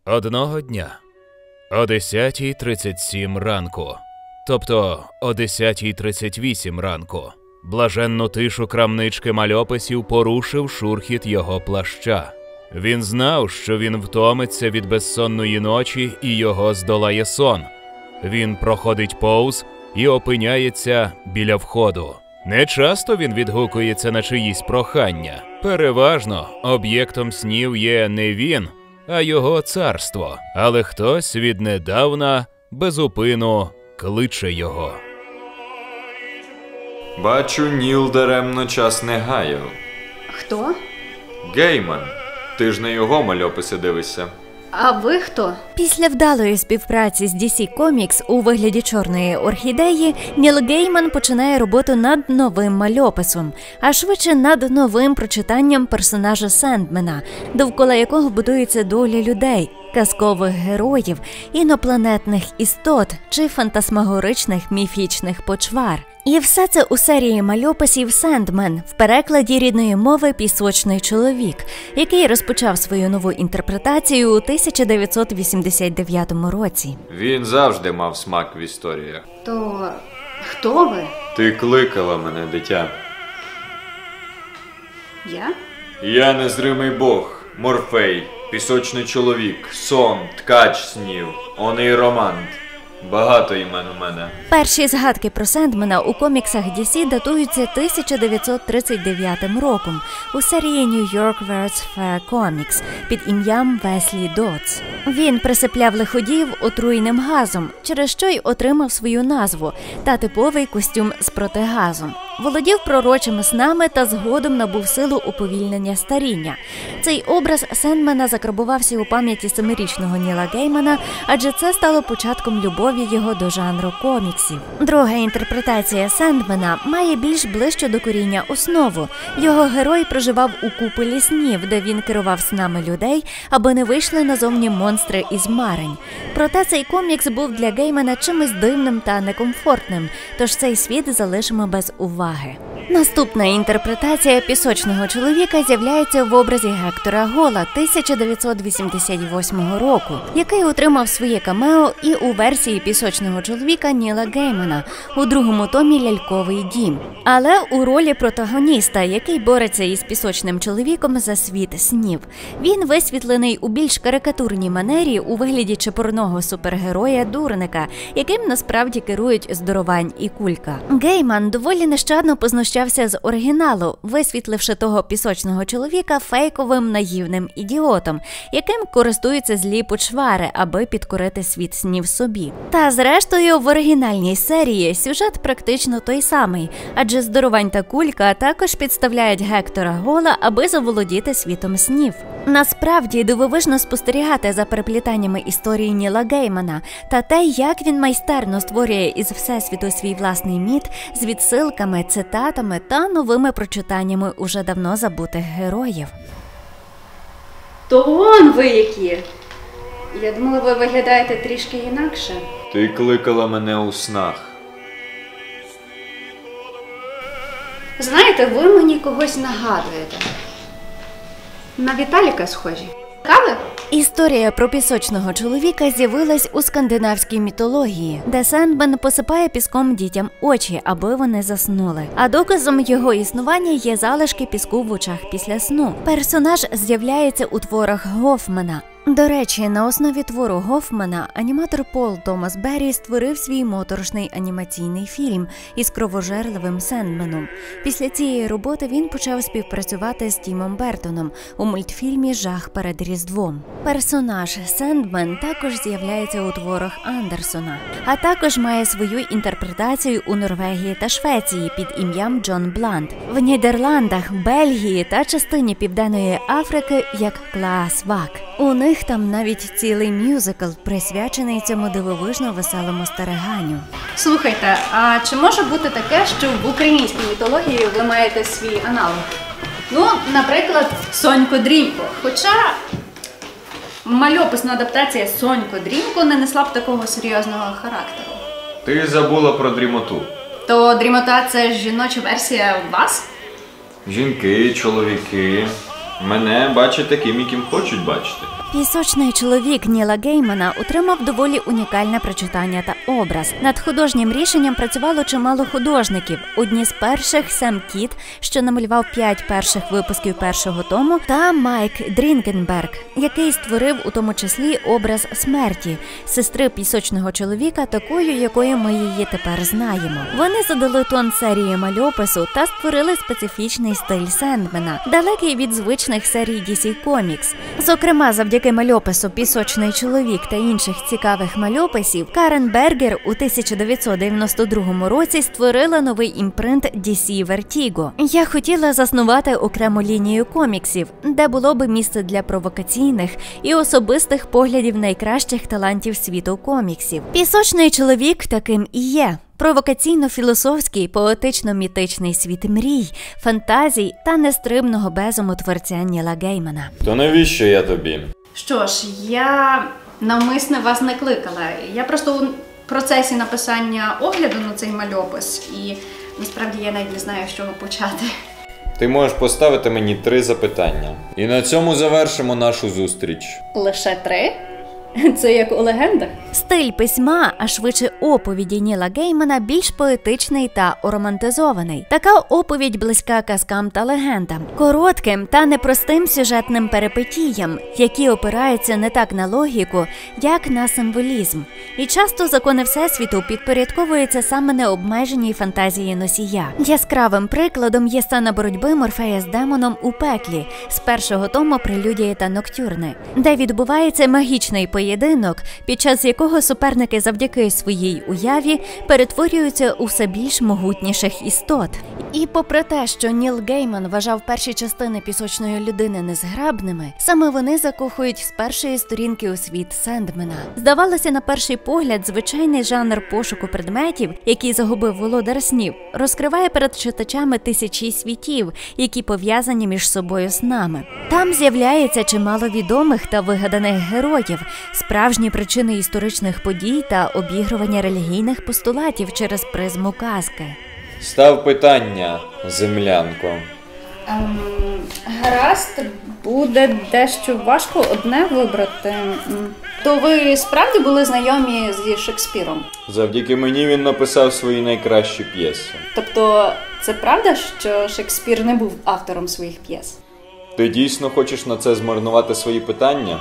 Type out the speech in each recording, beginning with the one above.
Одного дня о 10:37 ранку, тобто о 10:38 ранку, блаженну тишу крамнички мальописів порушив шурхіт його плаща. Він знав, що він втомиться від безсонної ночі і його здолає сон. Він проходить повз і опиняється біля входу. Нечасто він відгукується на чиїсь прохання. Переважно об'єктом снів є не він, а його царство. Але хтось віднедавна безупину кличе його. Бачу, Ніл даремно час не гаяв. Хто? Гейман. Ти ж на його мальописи дивишся. А ви хто? Після вдалої співпраці з DC Comics у вигляді чорної орхідеї Ніл Гейман починає роботу над новим мальописом, а швидше над новим прочитанням персонажа Сендмена, довкола якого будується доля людей, казкових героїв, інопланетних істот чи фантасмагоричних міфічних почвар. І все це у серії мальописів «Сендмен» в перекладі рідної мови «Пісочний чоловік», який розпочав свою нову інтерпретацію у 1989 році. Він завжди мав смак в історіях. То хто ви? Ти кликала мене, дитя. Я? Я незримий бог, Морфей, пісочний чоловік, сон, ткач снів, онейромант. Багато імен у мене. Перші згадки про Сендмена у коміксах DC датуються 1939 роком у серії New York World's Fair Comics під ім'ям Веслі Дотс. Він присипляв лиходіїв отруйним газом, через що й отримав свою назву та типовий костюм з протигазом. Володів пророчими снами та згодом набув силу уповільнення старіння. Цей образ Сендмена закарбувався у пам'яті 7-річного Ніла Геймана, адже це стало початком любові його до жанру коміксів. Друга інтерпретація Сендмена має більш ближчу до коріння основу. Його герой проживав у куполі снів, де він керував снами людей, аби не вийшли назовні монстри із марень. Проте цей комікс був для Геймана чимось дивним та некомфортним, тож цей світ залишимо без уваги. Наступна інтерпретація «Пісочного чоловіка» з'являється в образі Гектора Гола 1988 року, який отримав своє камео і у версії «Пісочного чоловіка» Ніла Геймана у другому томі «Ляльковий дім». Але у ролі протагоніста, який бореться із пісочним чоловіком за світ снів. Він висвітлений у більш карикатурній манері у вигляді чепурного супергероя-дурника, яким насправді керують Здоровань і Кулька. Гейман доволі нещадно познущався з оригіналу, висвітливши того пісочного чоловіка фейковим наївним ідіотом, яким користуються злі почвари, аби підкорити світ снів собі. Та зрештою в оригінальній серії сюжет практично той самий, адже Здоровань та Кулька також підставляють Гектора Гола, аби заволодіти світом снів. Насправді дивовижно спостерігати за переплітаннями історії Ніла Геймана та те, як він майстерно створює із всесвіту свій власний міт з відсилками, цитатами та новими прочитаннями уже давно забутих героїв. То вон ви які! Я думала, ви виглядаєте трішки інакше. Ти кликала мене у снах. Знаєте, ви мені когось нагадуєте. На Віталіка схожі. Кави? Історія про пісочного чоловіка з'явилась у скандинавській мітології, де Сендмен посипає піском дітям очі, аби вони заснули. А доказом його існування є залишки піску в очах після сну. Персонаж з'являється у творах Гофмана. До речі, на основі твору Гофмана аніматор Пол Томас Беррі створив свій моторошний анімаційний фільм із кровожерливим Сендменом. Після цієї роботи він почав співпрацювати з Тімом Бертоном у мультфільмі «Жах перед Різдвом». Персонаж Сендмен також з'являється у творах Андерсона, а також має свою інтерпретацію у Норвегії та Швеції під ім'ям Джон Блант, в Нідерландах, Бельгії та частині Південної Африки як Клаас Вак. У них там навіть цілий мюзикл, присвячений цьому дивовижно веселому стариганю. Слухайте, а чи може бути таке, що в українській мітології ви маєте свій аналог? Ну, наприклад, Сонько Дрімко. Хоча мальописна адаптація Сонько Дрімко не несла б такого серйозного характеру. Ти забула про дрімоту. То дрімота – це жіноча версія вас? Жінки, чоловіки. Мене бачать таким, яким хочуть бачити. Пісочний чоловік Ніла Геймана отримав доволі унікальне прочитання та образ. Над художнім рішенням працювало чимало художників. Одні з перших – Сем Кіт, що намалював 5 перших випусків першого тому, та Майк Дрінкенберг, який створив у тому числі образ смерті, сестри пісочного чоловіка, такою, якою ми її тепер знаємо. Вони задали тон серії мальопису та створили специфічний стиль Сендмена, далекий від звичних серій DC Comics. Зокрема, завдяки мальопису «Пісочний чоловік» та інших цікавих мальописів, Карен Бергер у 1992 році створила новий імпринт DC Vertigo. Я хотіла заснувати окрему лінію коміксів, де було би місце для провокаційних і особистих поглядів найкращих талантів світу коміксів. «Пісочний чоловік» таким і є. Провокаційно-філософський, поетично-мітичний світ мрій, фантазій та нестримного безуму творця Ніла Геймана. То навіщо я тобі? Що ж, я навмисне вас не кликала. Я просто у процесі написання огляду на цей мальопис, і насправді я навіть не знаю, з чого почати. Ти можеш поставити мені 3 запитання. І на цьому завершимо нашу зустріч. Лише 3? Це як у легендах? Стиль письма, а швидше оповіді Ніла Геймана більш поетичний та романтизований. Така оповідь близька казкам та легендам, коротким та непростим сюжетним перипетіям, які опираються не так на логіку, як на символізм. І часто закони Всесвіту підпорядковуються саме необмеженій фантазії носія. Яскравим прикладом є сцена боротьби Морфея з демоном у пеклі з першого тому «Прелюдії та ноктюрни», де відбувається магічний поєдинок, під час якого суперники завдяки своїй уяві перетворюються у все більш могутніших істот. І попри те, що Ніл Гейман вважав перші частини «Пісочної людини» незграбними, саме вони закохують з першої сторінки у світ Сендмена. Здавалося, на перший погляд, звичайний жанр пошуку предметів, який загубив володар снів, розкриває перед читачами тисячі світів, які пов'язані між собою снами. Там з'являється чимало відомих та вигаданих героїв, справжні причини історичних подій та обігрування релігійних постулатів через призму казки. Став питання, землянко. Гаразд, буде дещо важко одне вибрати. То ви справді були знайомі зі Шекспіром? Завдяки мені він написав свої найкращі п'єси. Тобто, це правда, що Шекспір не був автором своїх п'єс? Ти дійсно хочеш на це змарнувати свої питання?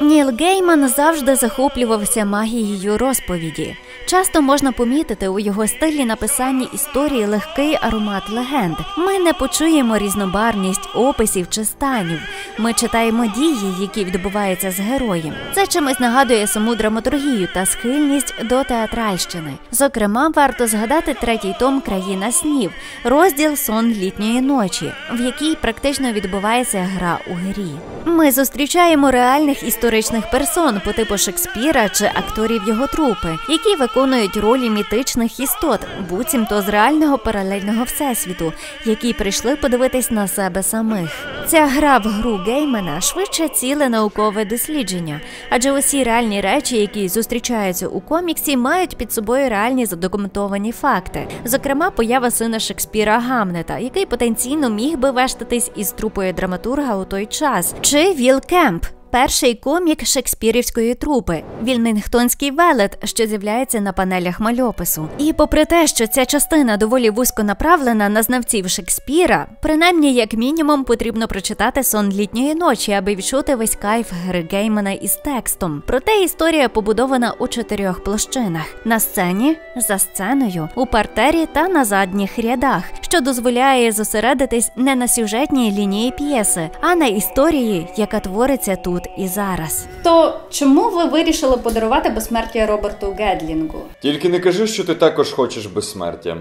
Ніл Гейман завжди захоплювався магією розповіді. Часто можна помітити у його стилі написання історії легкий аромат легенд. Ми не почуємо різнобарвність описів чи станів. Ми читаємо дії, які відбуваються з героєм. Це чимось нагадує саму драматургію та схильність до театральщини. Зокрема, варто згадати 3-й том «Країна снів», розділ «Сон літньої ночі», в якій практично відбувається гра у грі. Ми зустрічаємо реальних історичних персон по типу Шекспіра чи акторів його трупи, які виконують ролі мітичних істот, буцімто з реального паралельного всесвіту, які прийшли подивитись на себе самих. Ця гра в гру Геймана швидше ціле наукове дослідження, адже усі реальні речі, які зустрічаються у коміксі, мають під собою реальні задокументовані факти. Зокрема, поява сина Шекспіра Гамлета, який потенційно міг би вештатись із трупою драматурга у той час, чи Вілл Кемп, перший комік шекспірівської трупи, Вільмінгтонський велет, що з'являється на панелях мальопису. І попри те, що ця частина доволі вузько направлена на знавців Шекспіра, принаймні, як мінімум, потрібно прочитати «Сон літньої ночі», аби відчути весь кайф гри Геймана із текстом. Проте історія побудована у 4 площинах – на сцені, за сценою, у партері та на задніх рядах, що дозволяє зосередитись не на сюжетній лінії п'єси, а на історії, яка твориться тут і зараз. То чому ви вирішили подарувати безсмертя Роберту Гедлінгу? Тільки не кажи, що ти також хочеш безсмертя.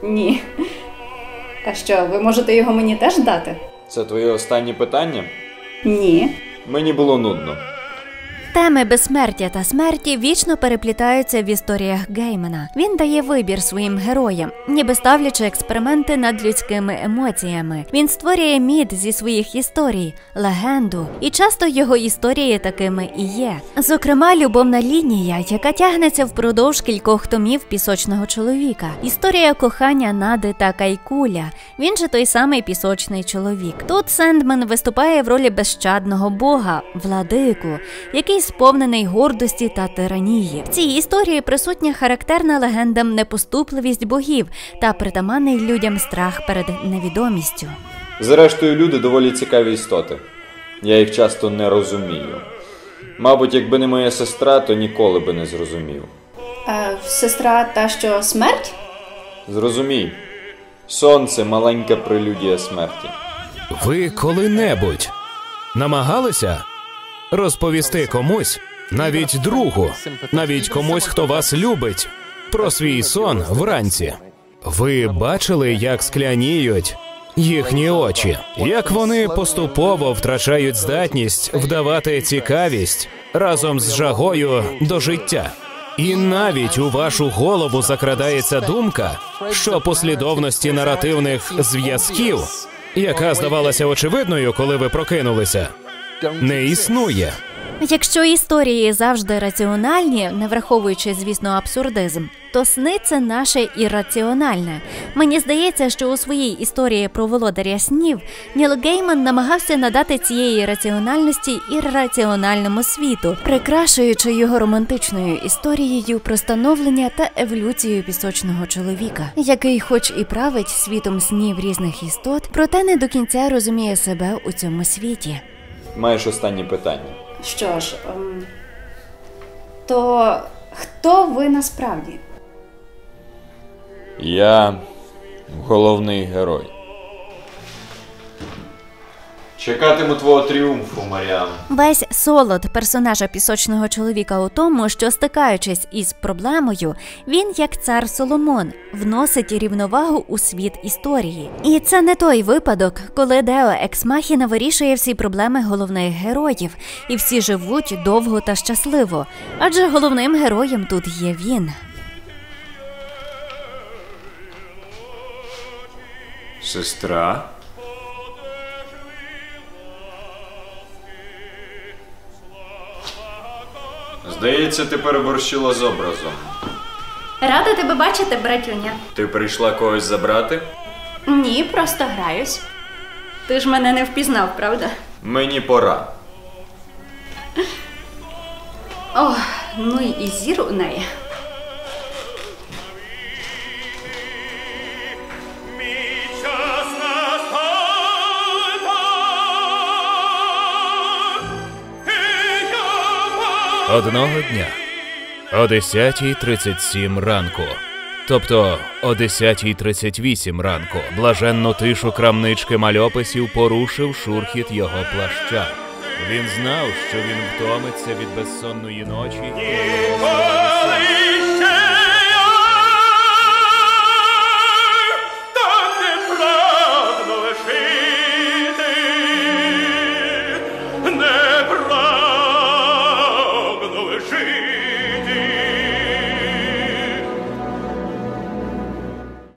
Ні. А що, ви можете його мені теж дати? Це твоє останнє питання? Ні. Мені було нудно. Теми безсмертя та смерті вічно переплітаються в історіях Геймана. Він дає вибір своїм героям, ніби ставлячи експерименти над людськими емоціями. Він створює міт зі своїх історій, легенду, і часто його історії такими і є. Зокрема, любовна лінія, яка тягнеться впродовж кількох томів «Пісочного чоловіка». Історія кохання Нади та Кайкуля, він же той самий пісочний чоловік. Тут Сендмен виступає в ролі безщадного бога, владику, який сповнений гордості та тиранії. В цій історії присутня характерна легендам непоступливість богів та притаманний людям страх перед невідомістю. Зрештою, люди доволі цікаві істоти. Я їх часто не розумію. Мабуть, якби не моя сестра, то ніколи би не зрозумів. Сестра та, що смерть? Зрозумій. Сон – це маленька прелюдія смерті. Ви коли-небудь намагалися розповісти комусь, навіть другу, навіть комусь, хто вас любить, про свій сон вранці? Ви бачили, як скляніють їхні очі, як вони поступово втрачають здатність вдавати цікавість разом з жагою до життя? І навіть у вашу голову закрадається думка, що послідовності наративних зв'язків, яка здавалася очевидною, коли ви прокинулися, не існує. Якщо історії завжди раціональні, не враховуючи, звісно, абсурдизм, то сни – це наше ірраціональне. Мені здається, що у своїй історії про володаря снів Ніл Гейман намагався надати цієї раціональності ірраціональному світу, прикрашуючи його романтичною історією про становлення та еволюцію пісочного чоловіка, який хоч і править світом снів різних істот, проте не до кінця розуміє себе у цьому світі. Маєш останнє питання. Що ж, то хто ви насправді? Я головний герой. Чекатиму твого тріумфу, Маріан. Весь солод персонажа пісочного чоловіка у тому, що, стикаючись із проблемою, він, як цар Соломон, вносить рівновагу у світ історії. І це не той випадок, коли Део Екс Махіна вирішує всі проблеми головних героїв, і всі живуть довго та щасливо, адже головним героєм тут є він. Сестра? Здається, ти переборщила з образом. Рада тебе бачити, братюня. Ти прийшла когось забрати? Ні, просто граюсь. Ти ж мене не впізнав, правда? Мені пора. Ох, ну і зір у неї. Одного дня о 10:37 ранку, тобто о 10:38 ранку, блаженну тишу крамнички мальописів порушив шурхіт його плаща. Він знав, що він втомиться від безсонної ночі.